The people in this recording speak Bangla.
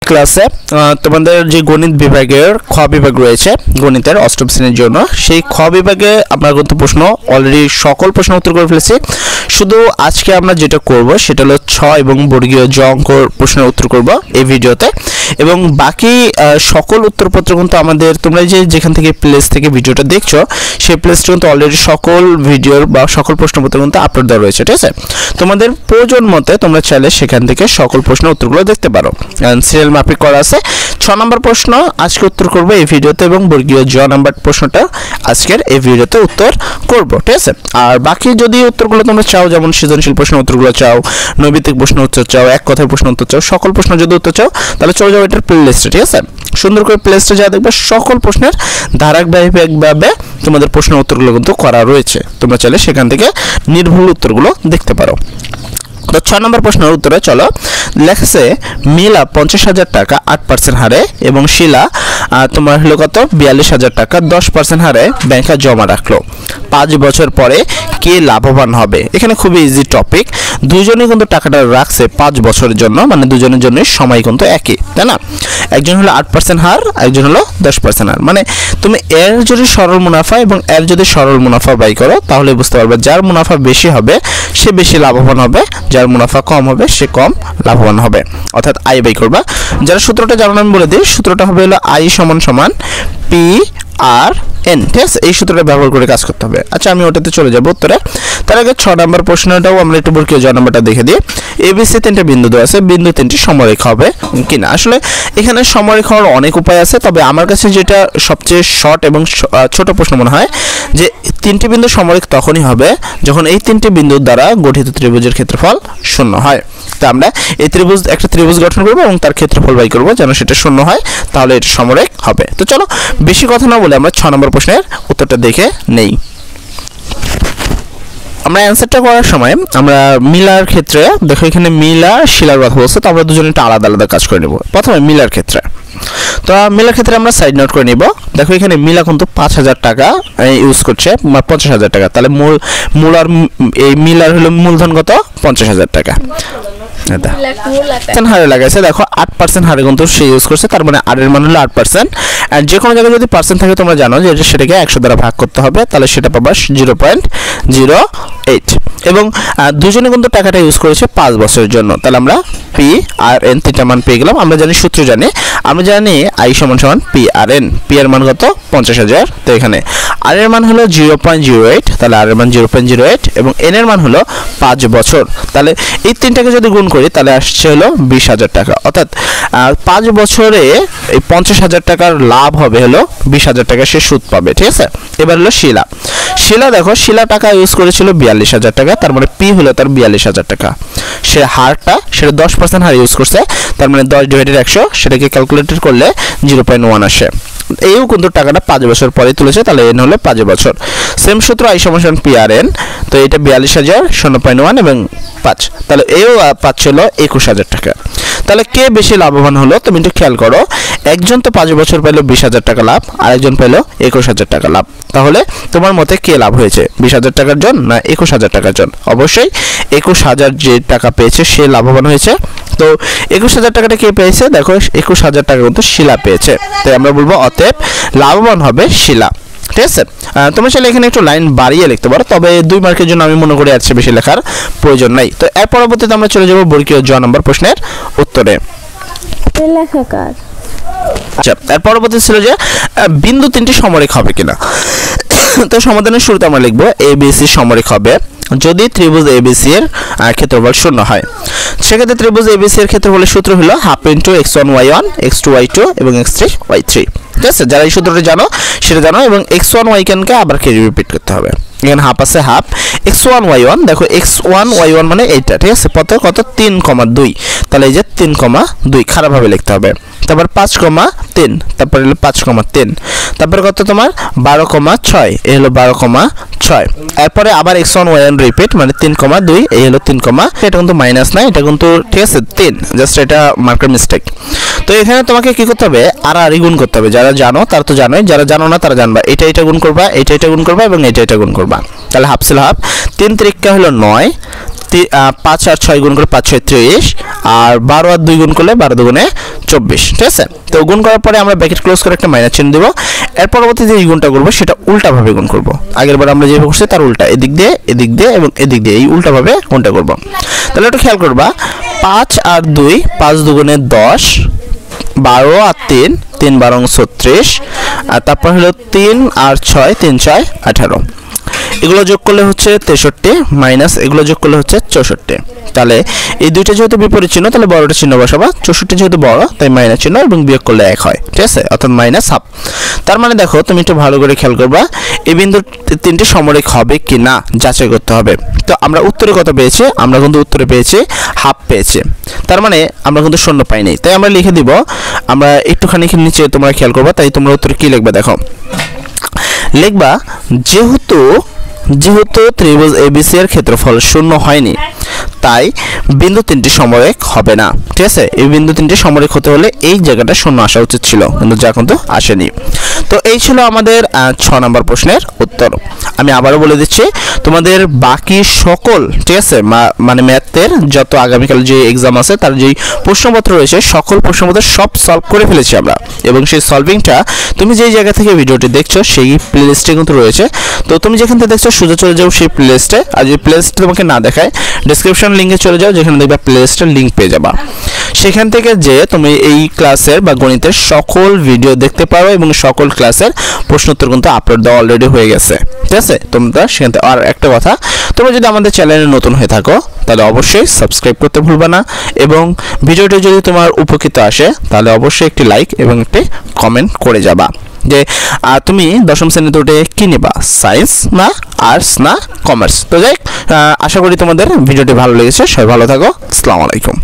ক্লাসে তোমাদের যে গণিত বিভাগের খ বিভাগ রয়েছে গণিতের অষ্টম শ্রেণীর জন্য, সেই খ বিভাগে আমরা কিন্তু প্রশ্ন অলরেডি সকল প্রশ্ন উত্তর করে ফেলেছি। শুধু আজকে আমরা যেটা করব সেটা হলো 6 এবং বর্গীয় জ অঙ্কর প্রশ্নের উত্তর করব এই ভিডিওতে, এবং বাকি সকল উত্তরপত্র কিন্তু আমাদের তোমরা যেখান থেকে প্লেস থেকে ভিডিওটা দেখছো সেই প্লেসটা কিন্তু অলরেডি সকল ভিডিওর বা সকল প্রশ্নপত্র কিন্তু আপলোড দেওয়া রয়েছে। ঠিক আছে, তোমাদের প্রয়োজন মতে তোমরা চাইলে সেখান থেকে সকল প্রশ্নের উত্তরগুলো দেখতে পারো। সিরিয়াল মাফিক করা আছে। 6 নম্বর প্রশ্ন আজকে উত্তর করব এই ভিডিওতে, এবং বর্গীয় জ নাম্বার প্রশ্নটা আজকের এই ভিডিওতে উত্তর করব। ঠিক আছে, আর বাকি যদি উত্তরগুলো তোমরা চাও, যেমন সৃজনশীল প্রশ্নের উত্তরগুলো চাও, নৈবিত্তিক প্রশ্ন উত্তর চাও, এক কথায় প্রশ্ন উত্তর চাও, সকল প্রশ্ন যদি উত্তর চাও তাহলে চলে যাও এটার প্লে লিস্টে। ঠিক আছে, সুন্দর করে প্লে লিস্টে যা দেখবে সকল প্রশ্নের ধারাবাহিকভাবে তোমাদের প্রশ্নের উত্তরগুলো কিন্তু করা রয়েছে। তোমরা চাইলে সেখান থেকে নির্ভুল উত্তরগুলো দেখতে পারো। তো 6 নম্বর প্রশ্নের উত্তরে চলো। লেখছে মিলা 50,000 টাকা 8% হারে এবং শিলা তোমার হলো কত 42,000 টাকা 10% হারে ব্যাংকে জমা রাখলো। 5 বছর পরে কে লাভবান হবে? এখানে খুবই ইজি টপিক। দুজনেই কিন্তু টাকাটা রাখছে 5 বছরের জন্য, মানে দুজনের জন্য সময় কিন্তু একই, তাই না? একজন হলো 8% হার, একজন হলো 10% হার। মানে তুমি এর যদি সরল মুনাফা এবং এর যদি সরল মুনাফা বাই করো তাহলে বুঝতে পারবে যার মুনাফা বেশি হবে সে বেশি লাভবান হবে, যার মুনাফা কম হবে সে কম লাভবান হবে, অর্থাৎ আই বাই করবা। যারা সূত্রটা জানো আমি বলে দিই, সূত্রটা হবে হলো আই সমান সমান পি আর এন। ঠিক আছে, এই সূত্রটা ব্যবহার করে কাজ করতে হবে। আচ্ছা, আমি ওটাতে চলে যাব উত্তরে। তার আগে 6 নম্বর প্রশ্নটাও আমরা একটু বর্গীয় জ নাম্বারটা দেখে দিই। এবিসি 3টে বিন্দু দেওয়া আছে, বিন্দু 3টি সমরেখা হবে কিনা। আসলে এখানে সমরেখা হওয়ার অনেক উপায় আছে, তবে আমার কাছে যেটা সবচেয়ে শর্ট এবং ছোট প্রশ্ন মনে হয় যে 3টি বিন্দু সমরেখ তখনই হবে যখন এই 3টি বিন্দুর দ্বারা গঠিত ত্রিভুজের ক্ষেত্রফল 0 হয়। তো আমরা এই একটা ত্রিভুজ গঠন করব এবং তার ক্ষেত্রফল বাই করব যেন সেটা 0 হয়, তাহলে এটা সমরেখ হবে। তো চলো বেশি কথা না বলে আমরা 6 নম্বর প্রশ্নের উত্তরটা দেখে নেই। আমরা অ্যান্সারটা করার সময় আমরা মিলার ক্ষেত্রে দেখো, এখানে মিলা শিলার কথা বলছে, তো আমরা দুজনে একটা আলাদা আলাদা কাজ করে নেব। প্রথমে মিলার ক্ষেত্রে, তো মিলার ক্ষেত্রে আমরা সাইড নোট করে নিব। দেখো এখানে মিলা কিন্তু 5,000 টাকা ইউজ করছে, 50,000 টাকা, তাহলে মূল আর এই মিলার হলো মূলধন কত 50,000 টাকা। হারে লাগাইছে, দেখো 8% হারে কিন্তু সে ইউজ করছে, তার মানে আর এর মান হলো 8%। আর যে কোনো জায়গায় যদি পার্সেন্ট থাকে তোমরা জানো যে সেটাকে 100 দ্বারা ভাগ করতে হবে, তাহলে সেটা পাবা 0.08। এবং দুজনে কিন্তু টাকাটা ইউজ করেছে 5 বছরের জন্য, তাহলে আমরা পি আর এন থিটা মান পেয়ে গেলাম। আমরা জানি সূত্র জানি, আমরা জানি আই সমান সমান পি আর এন। পি এর মান কত 50,000, তো এখানে আর এর মান হলো 0.08, তাহলে আর এর মান 0.08 এবং এন এর মান হলো 5 বছর। তাহলে এই তিনটাকে যদি গুণ করি তাহলে আসছে হলো 20,000 টাকা, অর্থাৎ 5 বছরে এই 50,000 টাকার লাভ হবে হলো 20,000 টাকা সে সুদ পাবে। ঠিক আছে, এবার হলো শিলা। দেখো শিলা টাকা ইউজ করেছিল 42,000 টাকা, তার মানে পি হলো তার 42,000 টাকা। সে হারটা সেটা 10% হার ইউজ করছে, তার মানে 10/100, সেটাকে ক্যালকুলেটর করলে 0.1 আসে। এইও কিন্তু টাকাটা 5 বছর পরে তুলেছে, তাহলে এন হলো 5 বছর। সেম সূত্র আই সমান পি আর এন, তো এটা 42,000 0.1 এবং 5, তাহলে এও পাচ্ছিল 21,000 টাকা। তাহলে কে বেশি লাভবান হলো তুমি একটু খেয়াল করো। একজন তো 5 বছর পেলো 20,000 টাকা লাভ, আর একজন পেলো 21,000 টাকা লাভ। তাহলে তোমার মতে কে লাভ হয়েছে, 20,000 টাকার জন না 21,000 টাকার জন? অবশ্যই 21,000 যে টাকা পেয়েছে সে লাভবান হয়েছে। তো 21,000 টাকাটা কে পেয়েছে? দেখো 21,000 টাকা কিন্তু শিলা পেয়েছে, তাই আমরা বলবো অতএব লাভবান হবে শিলা। ঠিক আছে, তোমরা চাইলে এখানে একটু লাইন বাড়িয়ে লিখতে পারো, তবে 2 মার্কের জন্য আমি মনে করি আছে বেশি লেখার প্রয়োজন নাই। তো এর পরবর্তীতে আমরা চলে যাব বর্গীয় জ নম্বর প্রশ্নের উত্তরে। আচ্ছা, এর পরবর্তী ছিল যে বিন্দু 3টি সমরেখ হবে কিনা। তো সমাধানের শুরুতে আমরা লিখবো এবিসি সমরেখ হবে যদি ত্রিভুজ এবিসি এর ক্ষেত্রফল 0 হয়। সেক্ষেত্রে ত্রিভুজ এবিসি এর ক্ষেত্রফলের সূত্র হলো half into x1 y1 x2 y2 এবং x3 y3। ঠিক আছে, যারা এই সূত্রটা জানো সেটা জানো, এবং x1 y1 কে আবার কে রিপিট করতে হবে। এখানে হাফ আছে হাফ x1 y1, দেখো x1 y1 মানে এইটা। ঠিক আছে, পথে কত 3,2, তাহলে এই যে 3,2 খারাপভাবে লিখতে হবে। তারপর 5,3, তারপর হলো 5,3, তারপর কত তোমার 12,6, এই হলো 12,6। এরপরে আবার x1 y1 রিপিট, মানে 3,2, এই হলো 3, এটা কিন্তু মাইনাস না, এটা কিন্তু ঠিক আছে 3, জাস্ট এটা মার্কার মিস্টেক। তো এখানে তোমাকে কি করতে হবে, আর গুণ করতে হবে। যারা জানো তারা তো জানোই, যারা জানো না তারা জানবা। এটা গুণ করবা, এটা গুণ করবা এবং এটা গুণ করবা। তাহলে হাফ ছিল হাফ, 3 × 3 হলো 9, 5 আর 6 গুণ করে 5 6 30 আর 12 আর 2 গুণ করলে 12 দুগুণে 24, ঠিক আছে। তো গুণ করার পরে আমরা ব্র্যাকেট ক্লোজ করে একটা মাইনাস চিহ্ন দেব। এর পরবর্তীতে এই গুণটা করব সেটা উল্টাভাবে গুণ করব। আগেরবার আমরা যেভাবে করছি তার উল্টা, এদিক দিয়ে এবং এদিক দিয়ে এই উল্টাভাবে গুণটা করব। তাহলে একটু খেয়াল করবা, 5 আর 2 5 দুগুণে 10, 12 আর 3 3 12 36, আর তারপর হলো 3 আর 6 3 6 18। এগুলো যোগ করলে হচ্ছে 63 মাইনাস এগুলো যোগ করলে হচ্ছে 64। তাহলে এই দুইটা যেহেতু বিপরীত চিহ্ন তাহলে বড়টা চিহ্ন বসাবা, 64 যেহেতু বড় তাই মাইনাস চিহ্ন এবং বিয়োগ করলে 1 হয়, ঠিক আছে, অর্থাৎ মাইনাস হাফ। তার মানে দেখো তুমি একটু ভালো করে খেয়াল করবা, এই বিন্দু তিনটি সমরেখ হবে কি না যাচাই করতে হবে। তো আমরা উত্তরে কত পেয়েছি? আমরা কিন্তু উত্তরে পেয়েছি হাফ পেয়েছি, তার মানে আমরা কিন্তু শূন্য পাইনি। তাই আমরা লিখে দিব, আমরা একটুখানি নিচে তোমরা খেয়াল করবা, তাই তোমরা উত্তরে কি লিখবা দেখো, লিখবা যেহেতু ত্রিভুজ ABC এর ক্ষেত্রফল শূন্য হয়নি তাই বিন্দু তিনটি সমরেখ হবে না, ঠিক আছে। এই বিন্দু তিনটি সমরেখ হতে হলে এই জায়গাটা শূন্য আসা উচিত ছিল, কিন্তু যা কিন্তু আসেনি। তো এই ছিল আমাদের 6 নম্বর প্রশ্নের উত্তর। আমি আবারও বলে দিচ্ছি, তোমাদের বাকি সকল, ঠিক আছে, মানে ম্যাথের যত আগামীকাল যে এক্সাম আছে তার যেই প্রশ্নপত্র রয়েছে সকল প্রশ্নপত্র সব সলভ করে ফেলেছি আমরা, এবং সেই সলভিংটা তুমি যেই জায়গা থেকে ভিডিওটি দেখছো সেই প্লেলিস্টে কিন্তু রয়েছে। তো তুমি যেখান থেকে দেখছো সোজা চলে যাও সেই প্লেলিস্টে, আর যদি প্লেলিস্টে তোমাকে না দেখায় ডেসক্রিপশন লিঙ্কে চলে যাও, যেখানে দেখবে প্লেলিস্টের লিঙ্ক পেয়ে যাবা। সেখান থেকে যে তুমি এই ক্লাসের বা গণিতের সকল ভিডিও দেখতে পারো এবং সকল ক্লাসের প্রশ্নোত্তর কিন্তু আপলোড দেওয়া অলরেডি হয়ে গেছে, ঠিক আছে। তোমরা সেখান থেকে, আর একটা কথা, তোমরা যদি আমাদের চ্যানেলে নতুন হয়ে থাকো তাহলে অবশ্যই সাবস্ক্রাইব করতে ভুলবা না, এবং ভিডিওটি যদি তোমার উপকৃত আসে তাহলে অবশ্যই একটি লাইক এবং একটি কমেন্ট করে যাবা যে তুমি দশম শ্রেণীতে উঠে কি নেবা, সায়েন্স না আর্টস না কমার্স। তো যাই, আশা করি তোমাদের ভিডিওটি ভালো লেগেছে। সবাই ভালো থাকো, আসসালামু আলাইকুম।